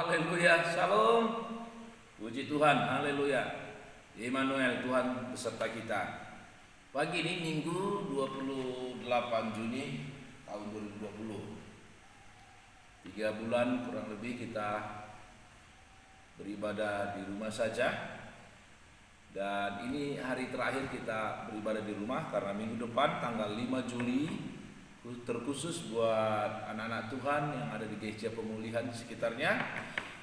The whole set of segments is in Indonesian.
Haleluya, shalom. Puji Tuhan, haleluya. Immanuel, Tuhan beserta kita. Pagi ini Minggu 28 Juni tahun 2020. 3 bulan kurang lebih kita beribadah di rumah saja. Dan ini hari terakhir kita beribadah di rumah karena minggu depan tanggal 5 Juli terkhusus buat anak-anak Tuhan yang ada di gereja pemulihan di sekitarnya.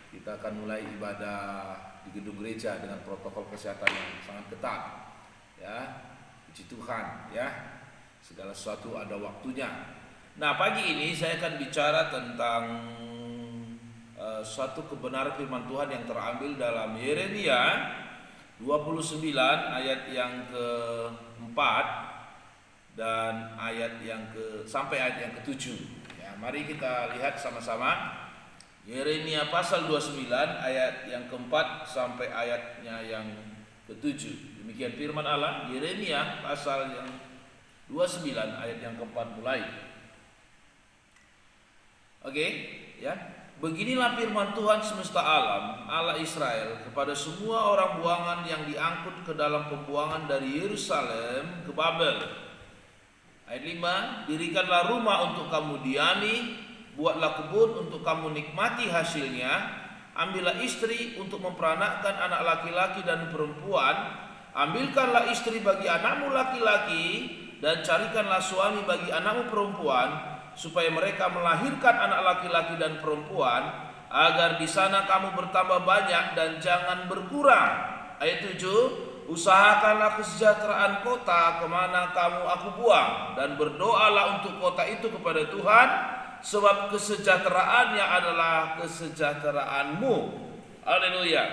Kita akan mulai ibadah di gedung gereja dengan protokol kesehatan yang sangat ketat. Ya, puji Tuhan ya. Segala sesuatu ada waktunya. Nah, pagi ini saya akan bicara tentang suatu kebenaran firman Tuhan yang terambil dalam Yeremia 29 ayat yang keempat dan sampai ayat yang ke-7. Ya, mari kita lihat sama-sama Yeremia pasal 29 ayat yang keempat sampai ayatnya yang ke-7. Demikian firman Allah, Yeremia pasal yang 29 ayat yang keempat mulai. Oke, ya. Beginilah firman Tuhan semesta alam, Allah Israel, kepada semua orang buangan yang diangkut ke dalam pembuangan dari Yerusalem ke Babel. Ayat 5, dirikanlah rumah untuk kamu diami, buatlah kebun untuk kamu nikmati hasilnya, ambillah istri untuk memperanakkan anak laki-laki dan perempuan, ambilkanlah istri bagi anakmu laki-laki, dan carikanlah suami bagi anakmu perempuan, supaya mereka melahirkan anak laki-laki dan perempuan, agar di sana kamu bertambah banyak dan jangan berkurang. Ayat 7, usahakanlah kesejahteraan kota kemana kamu aku buang, dan berdoalah untuk kota itu kepada Tuhan, sebab kesejahteraannya adalah kesejahteraanmu. Haleluya.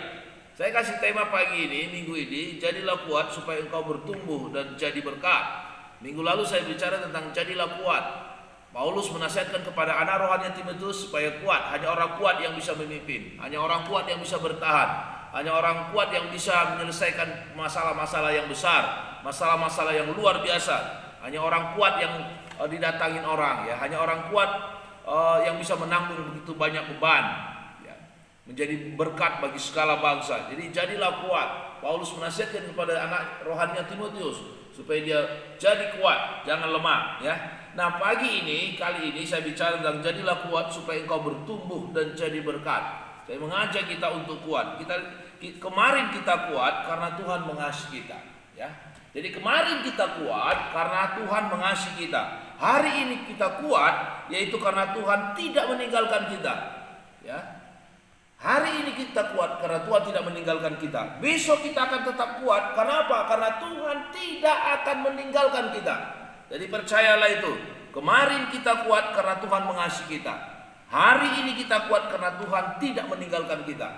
Saya kasih tema pagi ini, minggu ini, jadilah kuat supaya engkau bertumbuh dan jadi berkat. Minggu lalu saya bicara tentang jadilah kuat. Paulus menasihatkan kepada anak rohani Timotius supaya kuat. Hanya orang kuat yang bisa memimpin, hanya orang kuat yang bisa bertahan, hanya orang kuat yang bisa menyelesaikan masalah-masalah yang besar, masalah-masalah yang luar biasa. Hanya orang kuat yang didatangin orang, ya. Hanya orang kuat yang bisa menanggung begitu banyak beban, ya. Menjadi berkat bagi segala bangsa. Jadi jadilah kuat. Paulus menasihatkan kepada anak rohani Timotius supaya dia jadi kuat, jangan lemah, ya. Nah, kali ini saya bicara tentang jadilah kuat supaya engkau bertumbuh dan jadi berkat. Saya mengajak kita untuk kuat. Kemarin kita kuat karena Tuhan mengasihi kita, ya. Jadi kemarin kita kuat karena Tuhan mengasihi kita. Hari ini kita kuat yaitu karena Tuhan tidak meninggalkan kita, ya. Hari ini kita kuat karena Tuhan tidak meninggalkan kita. Besok kita akan tetap kuat. Kenapa? Karena Tuhan tidak akan meninggalkan kita. Jadi percayalah itu. Kemarin kita kuat karena Tuhan mengasihi kita. Hari ini kita kuat karena Tuhan tidak meninggalkan kita.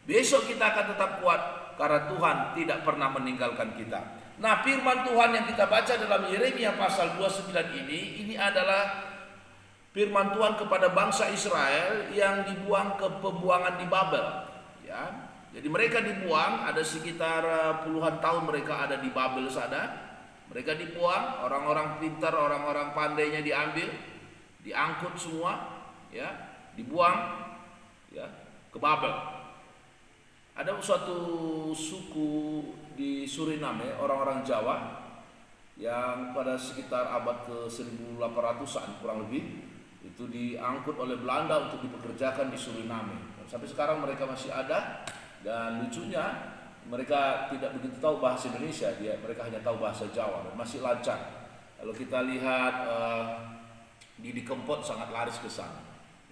Besok kita akan tetap kuat karena Tuhan tidak pernah meninggalkan kita. Nah, firman Tuhan yang kita baca dalam Yeremia pasal 29 ini adalah firman Tuhan kepada bangsa Israel yang dibuang ke pembuangan di Babel, ya. Jadi mereka dibuang, ada sekitar puluhan tahun mereka ada di Babel sana. Mereka dibuang, orang-orang pintar, orang-orang pandainya diambil, diangkut semua, ya, dibuang, ya, ke Babel. Ada suatu suku di Suriname, orang-orang Jawa, yang pada sekitar abad ke 1800-an kurang lebih, itu diangkut oleh Belanda untuk dipekerjakan di Suriname. Sampai sekarang mereka masih ada, dan lucunya mereka tidak begitu tahu bahasa Indonesia, mereka hanya tahu bahasa Jawa dan masih lancar. Kalau kita lihat di Kempot sangat laris ke sana.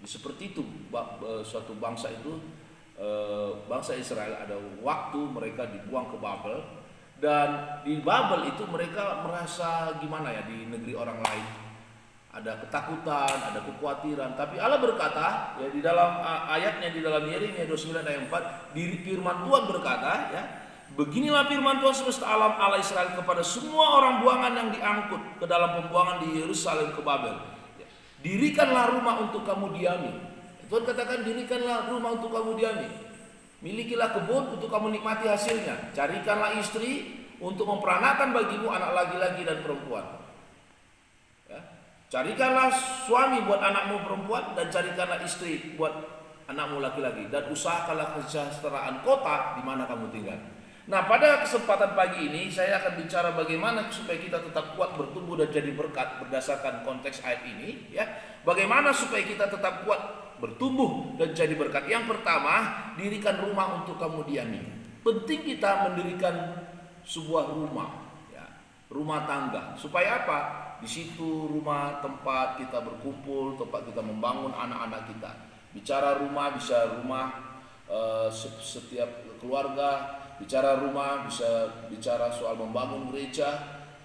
Seperti itu suatu bangsa itu, bangsa Israel ada waktu mereka dibuang ke Babel, dan di Babel itu mereka merasa gimana ya, di negeri orang lain. Ada ketakutan, ada kekhawatiran. Tapi Allah berkata, ya, di dalam ayatnya di dalam Yeremia 29 ayat 4, firman Tuhan berkata, ya, beginilah firman Tuhan semesta alam Allah Israel kepada semua orang buangan yang diangkut ke dalam pembuangan di Yerusalem ke Babel. Ya, dirikanlah rumah untuk kamu diami. Tuhan katakan, dirikanlah rumah untuk kamu diami. Milikilah kebun untuk kamu nikmati hasilnya. Carikanlah istri untuk memperanakkan bagimu anak laki-laki dan perempuan. Carikanlah suami buat anakmu perempuan, dan carikanlah istri buat anakmu laki-laki, dan usahakanlah kesejahteraan kota di mana kamu tinggal. Nah, pada kesempatan pagi ini saya akan bicara bagaimana supaya kita tetap kuat, bertumbuh dan jadi berkat berdasarkan konteks ayat ini, ya. Bagaimana supaya kita tetap kuat, bertumbuh dan jadi berkat. Yang pertama, dirikan rumah untuk kamu diami. Penting kita mendirikan sebuah rumah, ya, rumah tangga. Supaya apa? Di situ rumah tempat kita berkumpul, tempat kita membangun anak-anak kita. Bicara rumah bisa rumah setiap keluarga. Bicara rumah bisa bicara soal membangun gereja,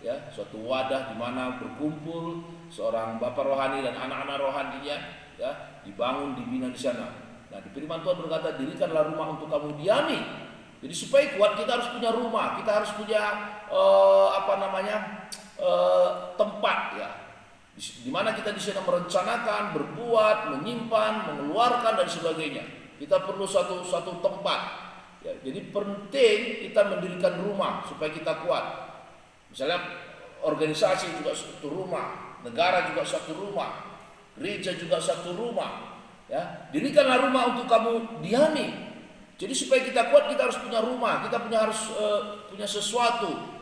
ya, suatu wadah di mana berkumpul seorang bapak rohani dan anak-anak rohaninya, ya, dibangun, dibina di sana. Nah, di firman Tuhan berkata, dirikanlah rumah untuk kamu diami. Jadi supaya kuat kita harus punya rumah, kita harus punya tempat, ya, di mana kita di sana merencanakan, berbuat, menyimpan, mengeluarkan dan sebagainya. Kita perlu suatu tempat. Ya, jadi penting kita mendirikan rumah supaya kita kuat. Misalnya organisasi juga satu rumah, negara juga satu rumah, gereja juga satu rumah. Ya, dirikanlah rumah untuk kamu diami. Jadi supaya kita kuat kita harus punya rumah, kita harus punya sesuatu,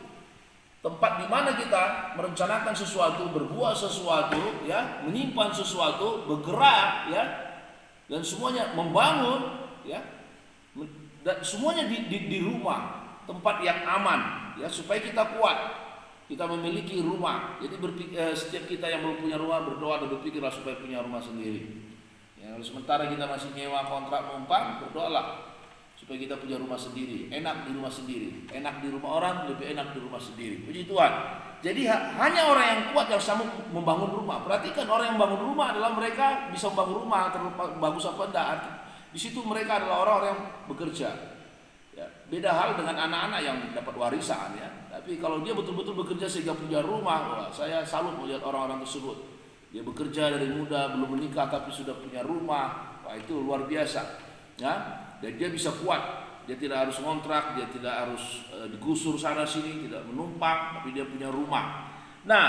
tempat di mana kita merencanakan sesuatu, berbuat sesuatu, ya, menyimpan sesuatu, bergerak, ya, dan semuanya membangun, ya. Dan semuanya di rumah, tempat yang aman, ya, supaya kita kuat. Kita memiliki rumah. Jadi setiap kita yang belum punya rumah berdoa dan berpikirlah supaya punya rumah sendiri. Ya, sementara kita masih nyewa kontrak numpang, berdoalah supaya kita punya rumah sendiri. Enak di rumah sendiri, enak di rumah orang, lebih enak di rumah sendiri. Puji Tuhan. Jadi hanya orang yang kuat yang sama membangun rumah. Perhatikan, orang yang bangun rumah adalah mereka bisa membangun rumah, terlepas bagus apa enggak. Di situ mereka adalah orang-orang yang bekerja. Ya, beda hal dengan anak-anak yang dapat warisan, ya. Tapi kalau dia betul-betul bekerja sehingga punya rumah, wah, saya salut melihat orang-orang tersebut. Dia bekerja dari muda, belum menikah tapi sudah punya rumah. Wah, itu luar biasa. Ya, dan dia bisa kuat. Dia tidak harus kontrak, dia tidak harus digusur sana sini, tidak menumpang, tapi dia punya rumah. Nah,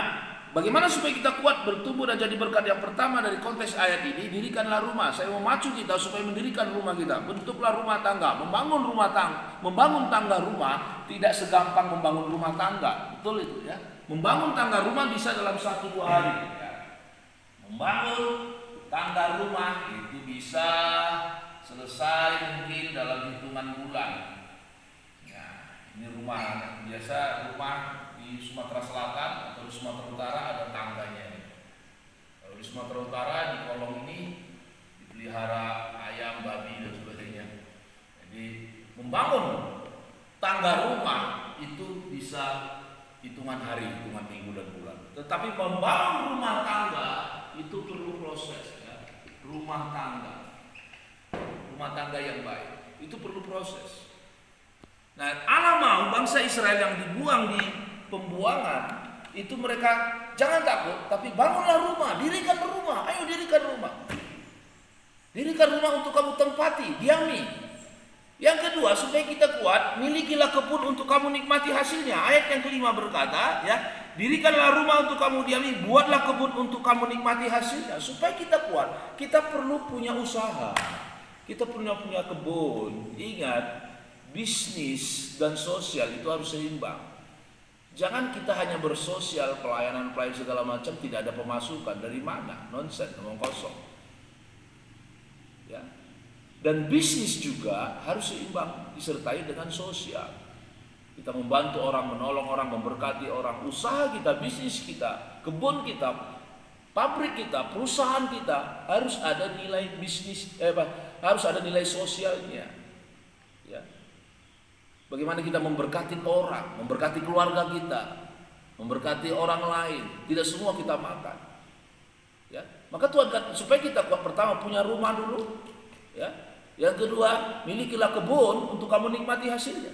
bagaimana supaya kita kuat, bertumbuh dan jadi berkat? Yang pertama dari konteks ayat ini, dirikanlah rumah. Saya memacu kita supaya mendirikan rumah kita. Bentuklah rumah tangga, membangun tangga rumah tidak segampang membangun rumah tangga. Betul itu, ya. Membangun tangga rumah bisa dalam 1-2 hari. Ya. Membangun tangga rumah itu bisa selesai mungkin dalam hitungan bulan. Ya, ini rumah biasa, rumah di Sumatera Selatan atau di Sumatera Utara ada tangganya. Kalau di Sumatera Utara di kolong ini dipelihara ayam, babi dan sebagainya. Jadi membangun tangga rumah itu bisa hitungan hari, hitungan minggu dan bulan. Tetapi membangun rumah tangga itu perlu proses, ya. Rumah tangga yang baik itu perlu proses. Nah, Allah mau bangsa Israel yang dibuang di pembuangan itu mereka jangan takut, tapi bangunlah rumah, dirikan rumah, ayo dirikan rumah. Dirikan rumah untuk kamu tempati, diami. Yang kedua, supaya kita kuat, milikilah kebun untuk kamu nikmati hasilnya. Ayat yang kelima berkata, ya, dirikanlah rumah untuk kamu diami, buatlah kebun untuk kamu nikmati hasilnya. Supaya kita kuat, kita perlu punya usaha. Kita punya kebun. Ingat, bisnis dan sosial itu harus seimbang. Jangan kita hanya bersosial, pelayanan segala macam, tidak ada pemasukan. Dari mana? Nonsen, ngomong kosong. Ya. Dan bisnis juga harus seimbang, disertai dengan sosial. Kita membantu orang, menolong orang, memberkati orang. Usaha kita, bisnis kita, kebun kita, pabrik kita, perusahaan kita harus ada nilai bisnis, harus ada nilai sosialnya. Ya. Bagaimana kita memberkati orang, memberkati keluarga kita, memberkati orang lain. Tidak semua kita makan. Ya. Maka Tuhan kata supaya kita kuat, pertama punya rumah dulu. Ya. Yang kedua, milikilah kebun untuk kamu nikmati hasilnya.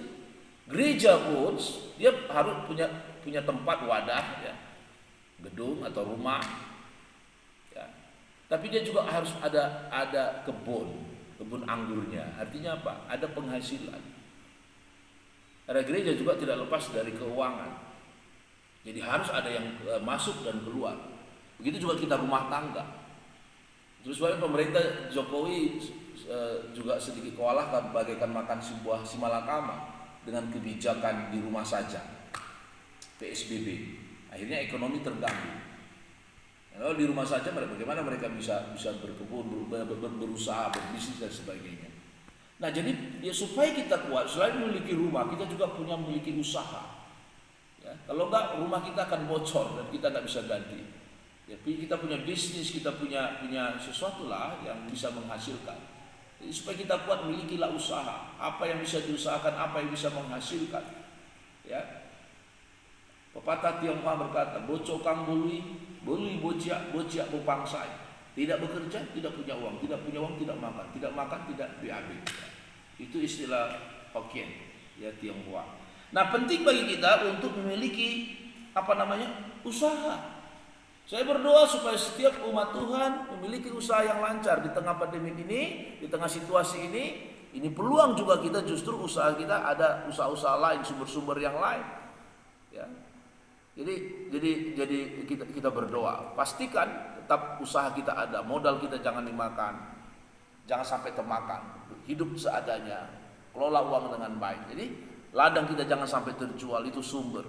Gereja pun dia harus punya tempat wadah, ya, gedung atau rumah. Ya. Tapi dia juga harus ada kebun anggurnya. Artinya apa? Ada penghasilan. Ada gereja juga tidak lepas dari keuangan. Jadi harus ada yang masuk dan keluar. Begitu juga kita rumah tangga. Terus pemerintah Jokowi juga sedikit kewalahan bagaikan makan sebuah simalakama dengan kebijakan di rumah saja, PSBB. Akhirnya ekonomi terganggu. Kalau di rumah saja bagaimana mereka bisa berkebun, berusaha, berbisnis dan sebagainya. Nah, jadi ya supaya kita kuat, selain memiliki rumah, kita juga memiliki usaha. Ya, kalau enggak rumah kita akan bocor dan kita enggak bisa ganti. Ya, kita punya bisnis, kita punya sesuatu lah yang bisa menghasilkan. Jadi supaya kita kuat, milikilah usaha. Apa yang bisa diusahakan, apa yang bisa menghasilkan. Ya. Pepatah Tionghoa berkata, boco kang bului bociak bepangsai. Tidak bekerja, tidak punya uang, tidak makan, tidak BAB. Itu istilah Hokkien, ya, Tionghoa. Nah, penting bagi kita untuk memiliki usaha. Saya berdoa supaya setiap umat Tuhan memiliki usaha yang lancar di tengah pandemi ini, di tengah situasi ini. Ini peluang juga kita, justru usaha kita ada usaha-usaha lain, sumber-sumber yang lain. Ya. Jadi kita berdoa, pastikan tetap usaha kita ada, modal kita jangan dimakan, jangan sampai termakan, hidup seadanya, kelola uang dengan baik. Jadi ladang kita jangan sampai terjual, itu sumber.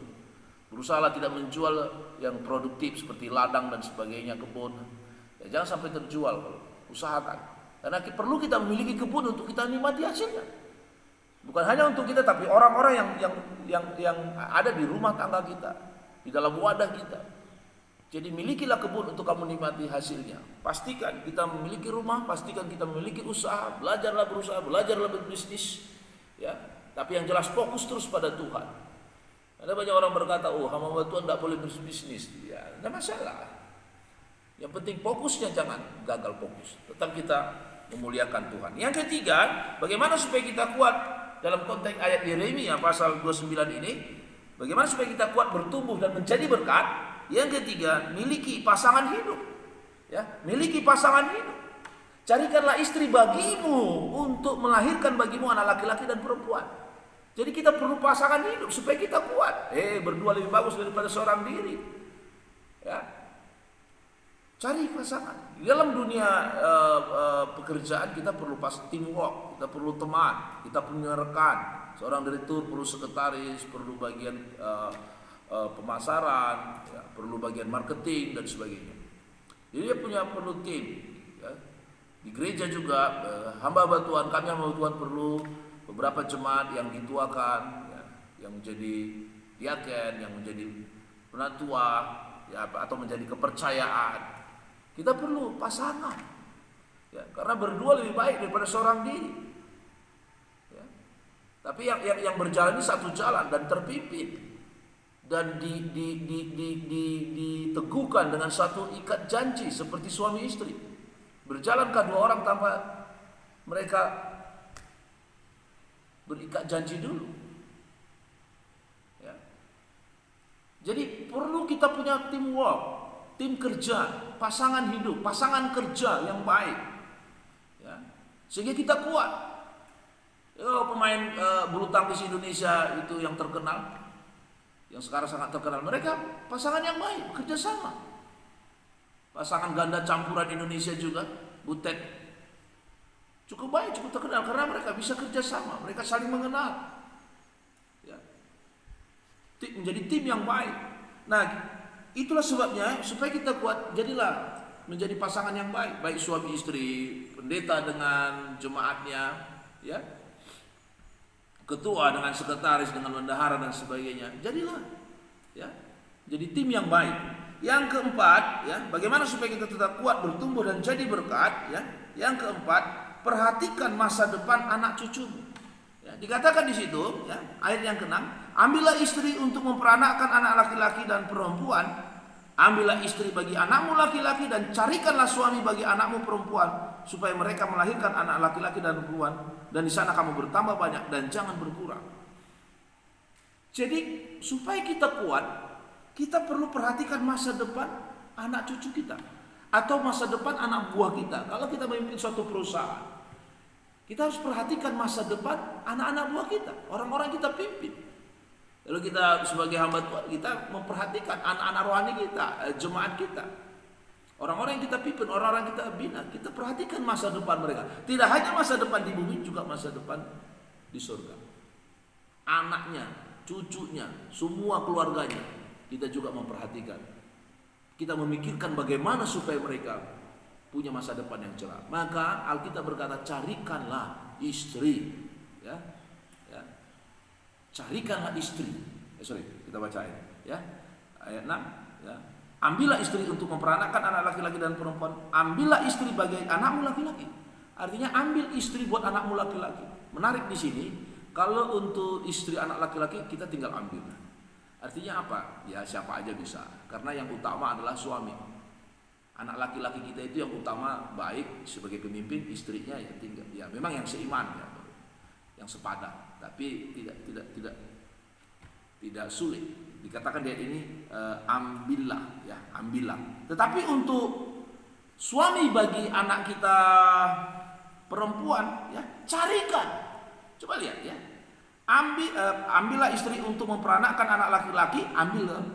Berusahalah tidak menjual yang produktif seperti ladang dan sebagainya, kebun. Ya, jangan sampai terjual, usahakan. Karena perlu kita memiliki kebun untuk kita nikmati hasilnya. Bukan hanya untuk kita, tapi orang-orang yang ada di rumah tangga kita, di dalam wadah kita. Jadi milikilah kebun untuk kamu nikmati hasilnya. Pastikan kita memiliki rumah, pastikan kita memiliki usaha, belajarlah berusaha, belajarlah berbisnis, ya. Tapi yang jelas fokus terus pada Tuhan. Ada banyak orang berkata, oh hamba Tuhan tidak boleh berbisnis. Ya, tidak masalah. Yang penting fokusnya jangan gagal fokus. Tetap kita memuliakan Tuhan. Yang ketiga, bagaimana supaya kita kuat dalam konteks ayat Yeremia pasal 29 ini? Bagaimana supaya kita kuat bertumbuh dan menjadi berkat? Yang ketiga, miliki pasangan hidup. Ya, miliki pasangan hidup. Carikanlah istri bagimu untuk melahirkan bagimu anak laki-laki dan perempuan. Jadi kita perlu pasangan hidup supaya kita kuat. Berdua lebih bagus daripada seorang diri. Ya. Cari pasangan. Di dalam dunia pekerjaan kita perlu teamwork, kita perlu teman, kita punya rekan. Seorang direktur perlu sekretaris, perlu bagian pemasaran, ya, perlu bagian marketing dan sebagainya. Jadi dia perlu tim. Ya. Di gereja juga hamba Tuhan, kami hamba Tuhan perlu beberapa jemaat yang dituakan, ya, yang menjadi diaken, yang menjadi penatua, ya, atau menjadi kepercayaan. Kita perlu pasangan, ya, karena berdua lebih baik daripada seorang diri. Ya. Tapi yang berjalan ini satu jalan dan terpimpin dan diteguhkan dengan satu ikat janji seperti suami istri. Berjalankah dua orang tanpa mereka berikat janji dulu? Ya. Jadi perlu kita punya teamwork. Tim kerja, pasangan hidup, pasangan kerja yang baik, ya, sehingga kita kuat. Pemain bulu tangkis Indonesia itu yang terkenal, yang sekarang sangat terkenal, mereka pasangan yang baik, bekerja sama. Pasangan ganda campuran Indonesia juga, Butet, cukup baik, cukup terkenal karena mereka bisa kerja sama, mereka saling mengenal, ya. Menjadi tim yang baik. Nah, itulah sebabnya supaya kita kuat, jadilah menjadi pasangan yang baik, baik suami istri, pendeta dengan jemaatnya, ya, ketua dengan sekretaris, dengan bendahara dan sebagainya. Jadilah, ya, jadi tim yang baik. Yang keempat, ya, bagaimana supaya kita tetap kuat, bertumbuh dan jadi berkat, ya. Yang keempat, perhatikan masa depan anak cucumu. Ya, dikatakan di situ, ya, ayat yang ke-6, ambillah istri untuk memperanakkan anak laki-laki dan perempuan. Ambillah istri bagi anakmu laki-laki dan carikanlah suami bagi anakmu perempuan supaya mereka melahirkan anak laki-laki dan perempuan dan di sana kamu bertambah banyak dan jangan berkurang. Jadi supaya kita kuat, kita perlu perhatikan masa depan anak cucu kita atau masa depan anak buah kita. Kalau kita memimpin suatu perusahaan, kita harus perhatikan masa depan anak-anak buah kita, orang-orang kita pimpin. Lalu kita sebagai hamba Tuhan, kita memperhatikan anak-anak rohani kita, jemaat kita. Orang-orang yang kita pimpin, orang-orang yang kita bina, kita perhatikan masa depan mereka. Tidak hanya masa depan di bumi, juga masa depan di surga. Anaknya, cucunya, semua keluarganya, kita juga memperhatikan. Kita memikirkan bagaimana supaya mereka punya masa depan yang cerah. Maka Alkitab berkata, carikanlah istri. Ya, ya. Carikanlah istri. Kita bacain. Ya, ayat 6. Ya. Ambillah istri untuk memperanakkan anak laki-laki dan perempuan. Ambillah istri bagi anakmu laki-laki. Artinya ambil istri buat anakmu laki-laki. Menarik di sini, kalau untuk istri anak laki-laki kita tinggal ambil. Artinya apa? Ya siapa aja bisa. Karena yang utama adalah suami. Anak laki-laki kita itu yang utama baik sebagai pemimpin, istrinya ya tinggal. Ya memang yang seiman ya, yang sepadan. Tapi tidak sulit. Dikatakan dia ini ambillah, ya ambillah. Tetapi untuk suami bagi anak kita perempuan, ya carikan. Coba lihat ya. Ambillah istri untuk memperanakkan anak laki-laki,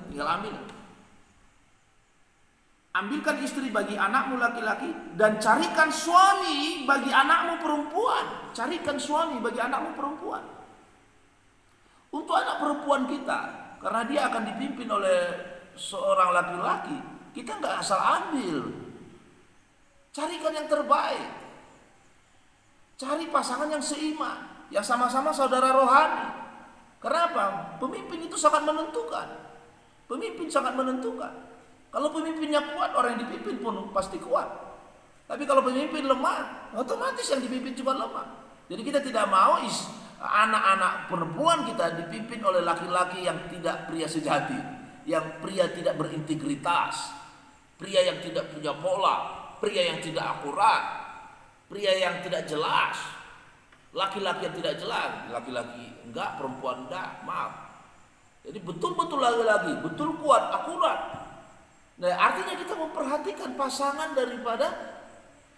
tinggal ambil. Ambilkan istri bagi anakmu laki-laki dan carikan suami bagi anakmu perempuan. Carikan suami bagi anakmu perempuan. Untuk anak perempuan kita, karena dia akan dipimpin oleh seorang laki-laki, kita nggak asal ambil. Carikan yang terbaik. Cari pasangan yang seiman, yang sama-sama saudara rohani. Kenapa? Pemimpin itu sangat menentukan. Pemimpin sangat menentukan. Kalau pemimpinnya kuat, orang yang dipimpin pun pasti kuat. Tapi kalau pemimpin lemah, otomatis yang dipimpin juga lemah. Jadi kita tidak mau anak-anak perempuan kita dipimpin oleh laki-laki yang tidak pria sejati, yang pria tidak berintegritas, pria yang tidak punya pola, pria yang tidak akurat, pria yang tidak jelas, laki-laki yang tidak jelas, laki-laki enggak, perempuan enggak, maaf. Jadi betul-betul laki-laki, betul kuat, akurat. Nah, artinya kita memperhatikan pasangan daripada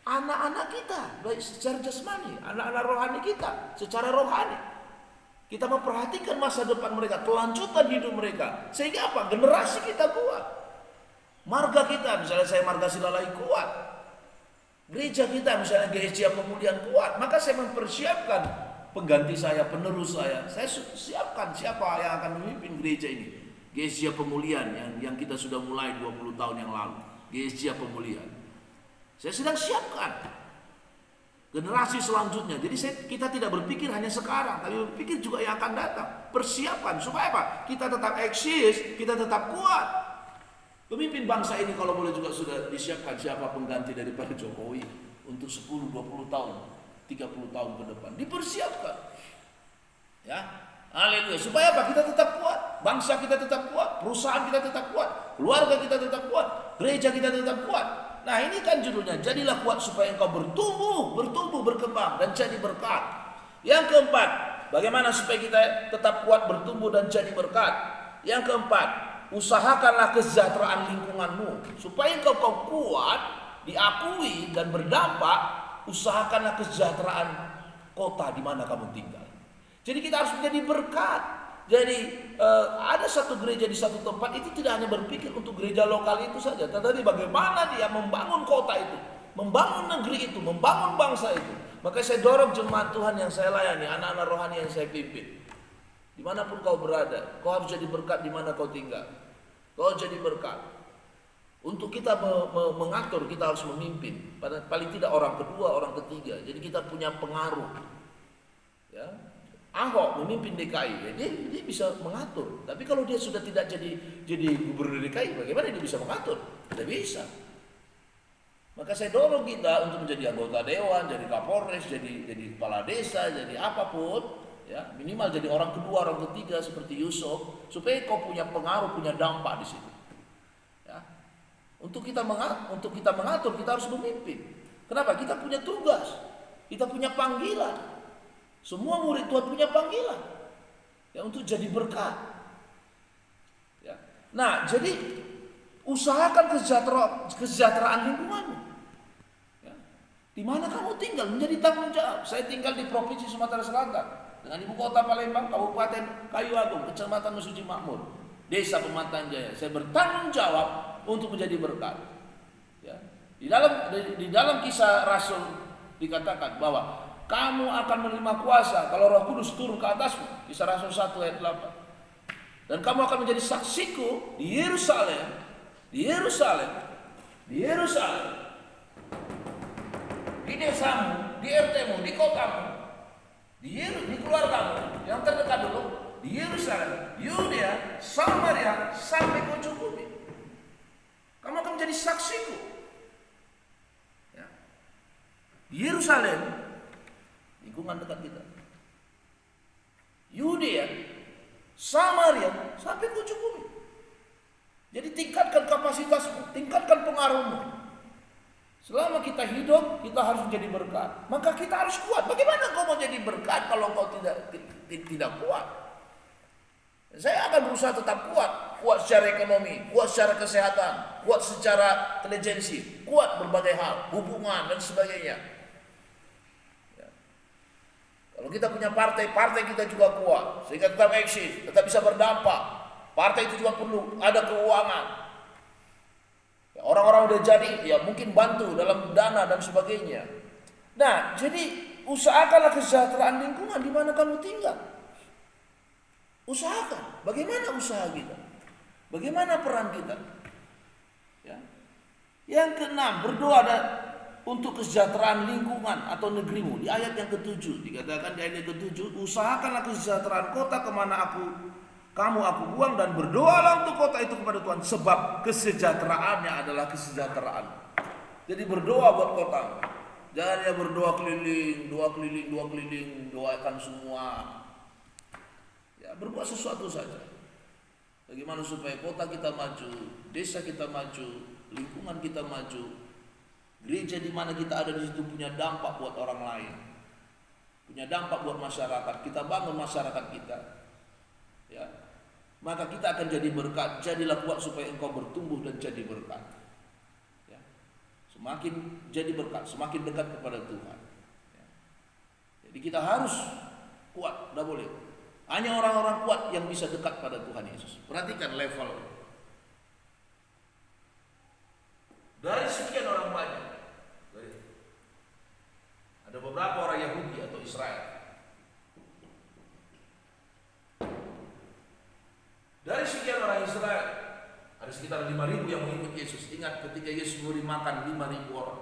anak-anak kita, baik secara jasmani, anak-anak rohani kita, secara rohani. Kita memperhatikan masa depan mereka, kelanjutan hidup mereka. Sehingga apa? Generasi kita kuat. Marga kita, misalnya saya marga Silalai kuat. Gereja kita, misalnya gereja pemulihan kuat. Maka saya mempersiapkan pengganti saya, penerus saya. Saya siapkan siapa yang akan memimpin gereja ini. Gereja pemulihan yang kita sudah mulai 20 tahun yang lalu. Gereja pemulihan. Saya sedang siapkan generasi selanjutnya. Jadi kita tidak berpikir hanya sekarang, tapi berpikir juga yang akan datang. Persiapan supaya apa? Kita tetap eksis, kita tetap kuat. Pemimpin bangsa ini kalau boleh juga sudah disiapkan siapa pengganti daripada Jokowi untuk 10, 20 tahun, 30 tahun ke depan. Dipersiapkan. Ya. Haleluya. Supaya apa? Kita tetap kuat. Bangsa kita tetap kuat, perusahaan kita tetap kuat, keluarga kita tetap kuat, gereja kita tetap kuat. Nah, ini kan judulnya, jadilah kuat supaya engkau bertumbuh, berkembang dan jadi berkat. Yang keempat, bagaimana supaya kita tetap kuat, bertumbuh dan jadi berkat. Yang keempat, usahakanlah kesejahteraan lingkunganmu supaya engkau kuat, diakui dan berdampak. Usahakanlah kesejahteraan kota di mana kamu tinggal. Jadi kita harus menjadi berkat. Jadi ada satu gereja di satu tempat itu tidak hanya berpikir untuk gereja lokal itu saja, tetapi bagaimana dia membangun kota itu, membangun negeri itu, membangun bangsa itu. Maka saya dorong jemaat Tuhan yang saya layani, anak-anak rohani yang saya pimpin. Dimanapun kau berada, kau harus jadi berkat di mana kau tinggal. Kau jadi berkat. Untuk kita mengatur, kita harus memimpin. Paling tidak orang kedua, orang ketiga. Jadi kita punya pengaruh. Ya. Ahok memimpin DKI, ya, dia bisa mengatur. Tapi kalau dia sudah tidak jadi gubernur DKI, bagaimana dia bisa mengatur? Tidak bisa. Maka saya dorong kita untuk menjadi anggota dewan, jadi kapolres, jadi kepala desa, jadi apapun, ya minimal jadi orang kedua, orang ketiga seperti Yusuf, supaya kau punya pengaruh, punya dampak di situ. Ya. Untuk kita mengatur, kita harus memimpin. Kenapa? Kita punya tugas, kita punya panggilan. Semua murid Tuhan punya panggilan ya untuk jadi berkat. Ya. Nah, jadi usahakan kesejahteraan lingkunganmu. Ya. Di mana kamu tinggal menjadi tanggung jawab. Saya tinggal di Provinsi Sumatera Selatan dengan ibu kota Palembang, Kabupaten Kayu Agung, Kecamatan Mesuji Makmur, Desa Pematang Jaya. Saya bertanggung jawab untuk menjadi berkat. Ya. Di dalam kisah Rasul dikatakan bahwa kamu akan menerima kuasa kalau Roh Kudus turun ke atasmu. Kisah Rasul 1 ayat 8. Dan kamu akan menjadi saksiku di Yerusalem, di desamu, di RT-mu, di kotamu, di keluargamu yang terdekat dulu, di Yerusalem, Yudea, Samaria, sampai ke ujung bumi. Kamu akan menjadi saksiku. Ya. Di Yerusalem, lingkungan dekat kita, Yudea, Samaria, sampai ke ujung bumi. Jadi tingkatkan kapasitasmu, tingkatkan pengaruhmu. Selama kita hidup, kita harus menjadi berkat. Maka kita harus kuat. Bagaimana kau mau jadi berkat kalau kau tidak kuat? Saya akan berusaha tetap kuat. Kuat secara ekonomi, kuat secara kesehatan, kuat secara intelijensi, kuat berbagai hal, hubungan dan sebagainya. Ya. Kalau kita punya partai kita juga kuat. Sehingga tetap eksis, tetap bisa berdampak. Partai itu juga perlu ada keuangan. Ya, orang-orang udah jadi, ya mungkin bantu dalam dana dan sebagainya. Nah, jadi usahakanlah kesejahteraan lingkungan di mana kamu tinggal. Usahakan. Bagaimana usaha kita? Bagaimana peran kita? Ya. Yang keenam, berdoa untuk kesejahteraan lingkungan atau negerimu. Di ayat yang ke-7 dikatakan, di ayat yang ke-7, usahakanlah kesejahteraan kota kemana kamu buang, dan berdoalah untuk kota itu kepada Tuhan, sebab kesejahteraannya adalah kesejahteraan. Jadi berdoa buat kota. Jangan ya berdoa keliling, doakan semua. Ya, berbuat sesuatu saja. Bagaimana supaya kota kita maju, desa kita maju, lingkungan kita maju, gereja di mana kita ada di situ punya dampak buat orang lain, punya dampak buat masyarakat. Kita bangun masyarakat kita. Ya. Maka kita akan jadi berkat. Jadilah kuat supaya engkau bertumbuh dan jadi berkat. Ya. Semakin jadi berkat, semakin dekat kepada Tuhan. Ya. Jadi kita harus kuat, tidak boleh. Hanya orang-orang kuat yang bisa dekat pada Tuhan Yesus. Perhatikan level. Dari sekian orang banyak, ada beberapa orang Yahudi atau Israel. Dari sekian orang Israel, ada sekitar 5.000 yang mengikut Yesus. Ingat ketika Yesus memberi makan 5.000 orang.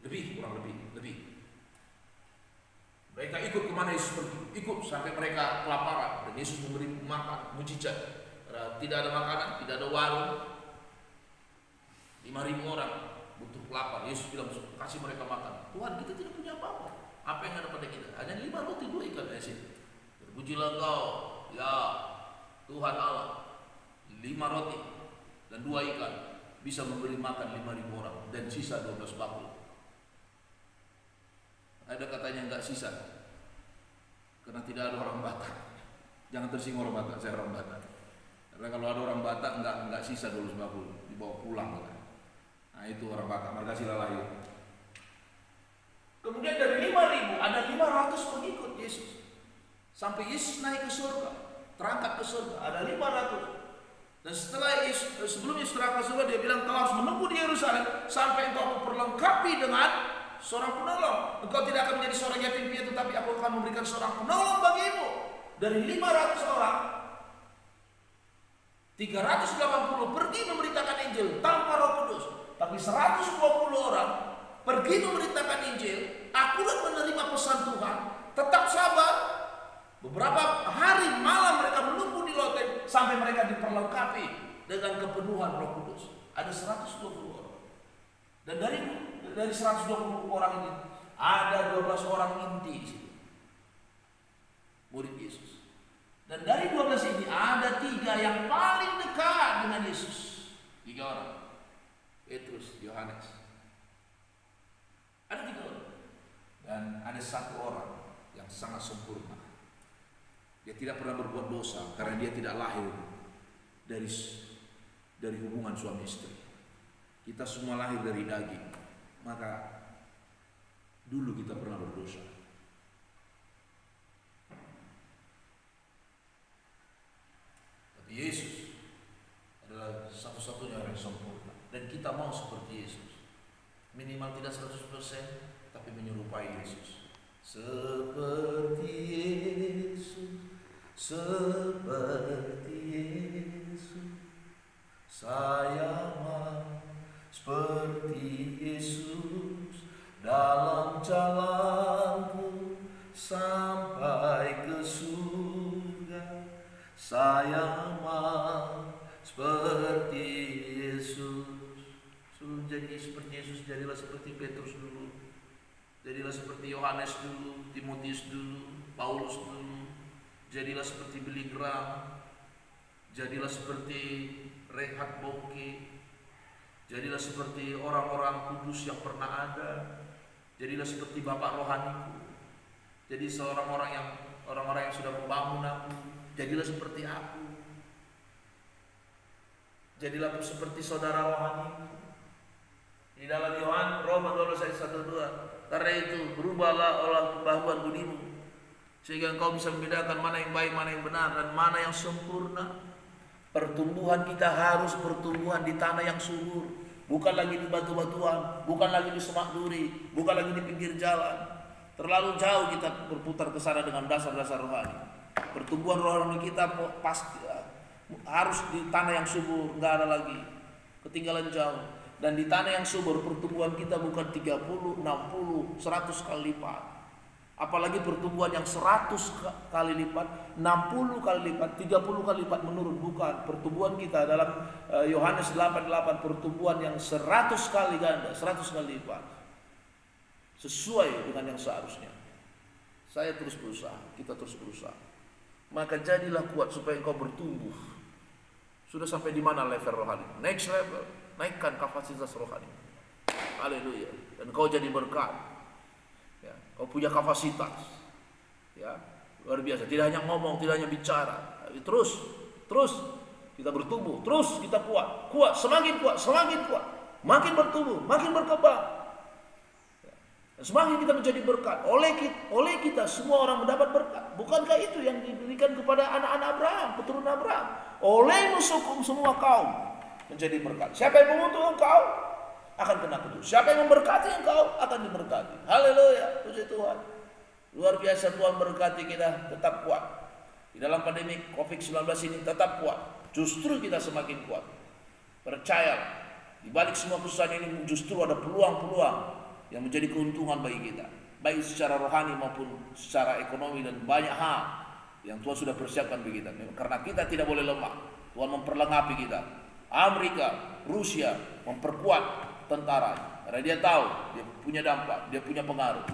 Kurang lebih. Mereka ikut kemana Yesus pergi, ikut sampai mereka kelaparan. Dan Yesus memberi makan, mujizat. Tidak ada makanan, tidak ada warung. 5.000 orang butuh lapar. Yesus bilang, kasih mereka makan. Tuhan, kita tidak punya apa-apa. Apa yang ada pada kita? Hanya 5 roti 2 ikan. Terpujilah Engkau, ya Tuhan Allah. 5 roti dan 2 ikan bisa memberi makan 5.000 orang, dan sisa 12 bakul. Ada katanya enggak sisa, karena tidak ada orang Batak. Jangan tersinggung orang Batak, saya orang Batak. Karena kalau ada orang Batak enggak sisa 12 bakul, dibawa pulang. Nah itu orang Batak, marga sila lahir. Kemudian dari 5.000 ada 500 pengikut Yesus. Sampai Yesus naik ke surga, terangkat ke surga, ada 500. Dan sebelum Yesus terangkat ke surga, dia bilang, kau harus menunggu di Yerusalem sampai engkau aku perlengkapi dengan seorang penolong. Engkau tidak akan menjadi seorang yatim piatu, tapi aku akan memberikan seorang penolong bagimu. Dari 500 orang, 380 pergi memberitakan Injil tanpa Roh Kudus. Tapi 120 orang pergi memberitakan Injil, akurat menerima pesan Tuhan, tetap sabar. Beberapa hari malam mereka menunggu di loteng sampai mereka diperlengkapi dengan kepenuhan Roh Kudus. Ada 120 orang. Dan dari 120 orang ini ada 12 orang inti di situ, murid Yesus. Dan dari 12 ini ada 3 yang paling dekat dengan Yesus. 3 orang. Petrus, Yohanes. Ada 3 orang. Dan ada 1 orang yang sangat sempurna. Dia tidak pernah berbuat dosa karena dia tidak lahir dari hubungan suami istri. Kita semua lahir dari daging. Maka dulu kita pernah berdosa. Tapi Yesus adalah satu-satunya orang yang sempurna, dan kita mau seperti tapi menyerupai Yesus. Seperti Yesus, seperti Yesus, saya mau seperti Yesus dalam jalanku sampai ke surga. Saya mau seperti Yesus. Sebelum jadi seperti Yesus, jadilah seperti Petrus dulu, jadilah seperti Yohanes dulu, Timotius dulu, Paulus dulu. Jadilah seperti Billy Graham, jadilah seperti Reinhard Bonnke, jadilah seperti orang-orang kudus yang pernah ada, jadilah seperti bapak rohaniku, jadi orang-orang yang sudah membangun aku. Jadilah seperti aku, jadilah seperti saudara rohaniku. Di dalam Roma 12 ayat 1-2, karena itu berubahlah oleh pembaharuan budimu, sehingga engkau bisa membedakan mana yang baik, mana yang benar, dan mana yang sempurna. Pertumbuhan kita harus pertumbuhan di tanah yang subur, bukan lagi di batu-batuan, bukan lagi di semak duri, bukan lagi di pinggir jalan. Terlalu jauh kita berputar ke sana dengan dasar-dasar rohani. Pertumbuhan rohani kita pasti harus di tanah yang subur, nggak ada lagi, ketinggalan jauh. Dan di tanah yang subur pertumbuhan kita bukan 30, 60, 100 kali lipat. Apalagi pertumbuhan yang 100 kali lipat, 60 kali lipat, 30 kali lipat menurun. Bukan. Pertumbuhan kita dalam Yohanes 8:8 pertumbuhan yang 100 kali ganda, 100 kali lipat. Sesuai dengan yang seharusnya. Saya terus berusaha, kita terus berusaha. Maka jadilah kuat supaya engkau bertumbuh. Sudah sampai di mana level rohani? Next level, naikkan kapasitas rohani. Haleluya. Dan kau jadi berkat. Ya, kau punya kapasitas. Ya, luar biasa. Tidak hanya ngomong, tidak hanya bicara. Terus kita bertumbuh, terus kita kuat, semakin kuat, makin bertumbuh, makin berkembang. Semakin kita menjadi berkat. Oleh kita semua orang mendapat berkat. Bukankah itu yang diberikan kepada anak-anak Abraham, keturunan Abraham? Olehmu semua kaum menjadi berkat. Siapa yang mengutuk engkau akan kena kutuk. Siapa yang memberkati engkau akan diberkati. Haleluya, puji Tuhan. Luar biasa, Tuhan berkati kita tetap kuat. Di dalam pandemi COVID-19 ini tetap kuat. Justru kita semakin kuat. Percayalah, di balik semua kesusahan ini justru ada peluang-peluang yang menjadi keuntungan bagi kita, baik secara rohani maupun secara ekonomi, dan banyak hal yang Tuhan sudah persiapkan bagi kita. Karena kita tidak boleh lemah, Tuhan memperlengkapi kita. Amerika, Rusia memperkuat tentara karena dia tahu dia punya dampak, dia punya pengaruh.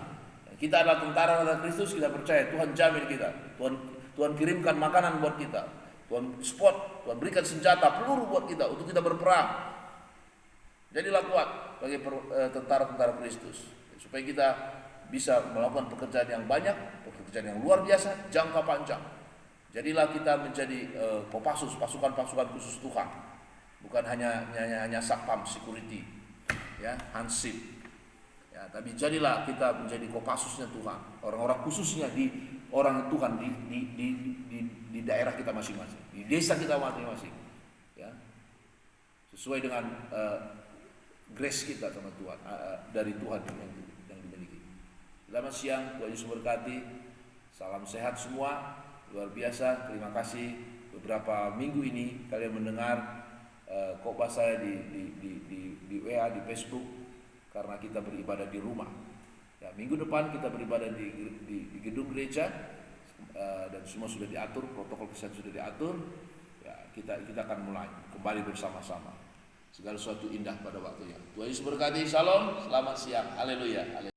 Kita adalah tentara Kristus, kita percaya Tuhan jamin kita. Tuhan kirimkan makanan buat kita, Tuhan Tuhan berikan senjata, peluru buat kita untuk kita berperang. Jadilah kuat bagi tentara-tentara Kristus, supaya kita bisa melakukan pekerjaan yang banyak, pekerjaan yang luar biasa, jangka panjang. Jadilah kita menjadi Kopassus, pasukan-pasukan khusus Tuhan, bukan hanya Satpam security, ya, Hansip, ya, tapi jadilah kita menjadi Kopassusnya Tuhan, orang-orang khususnya di orang Tuhan di daerah kita masing-masing, di desa kita masing-masing, ya, sesuai dengan grace kita sama Tuhan, dari Tuhan yang dimiliki. Selamat siang, Tuhan Yesus berkati. Salam sehat semua. Luar biasa, terima kasih. Beberapa minggu ini kalian mendengar khotbah saya di WA, di Facebook, karena kita beribadah di rumah. Ya, minggu depan kita beribadah di gedung gereja, dan semua sudah diatur, protokol kesehatan sudah diatur. Ya, kita akan mulai kembali bersama-sama. Segala sesuatu indah pada waktunya. Tuhan Yesus berkati. Shalom, selamat siang. Haleluya.